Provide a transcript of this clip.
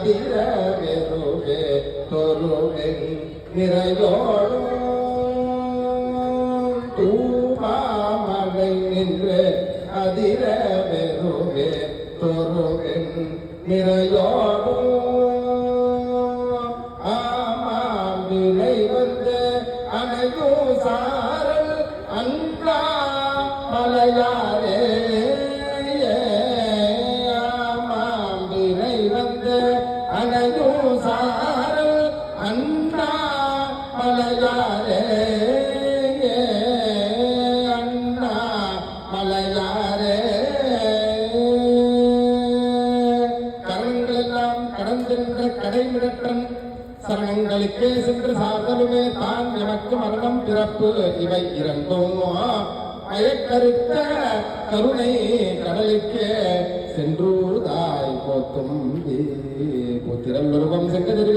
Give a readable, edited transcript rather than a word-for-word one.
அதிர வெறுவே தொருவென் நிறையோடும் தூமாமலை நின்று அதிர வெறுவே தொருவென் நிறையோடும் ஆமாம் விலை வந்து அணையும் சாரல் அன்றா மலையாரே ஆமாம் விலை வந்து அணையும் சாரல் அன்றா மலையாரே அண்ணா மலையாரே கரங்கள் எல்லாம் கடந்திருந்த கடைமிடற்றன் சரணங்களுக்கே சென்று சார்தலுமே தான் எமக்கு மரணம் பிறப்பு இவை இரண்டும் மயக்கருத்த கருணை கடலுக்கே சென்றூதாய் போத்தும் போத்திரல் உருவம் செங்கதில்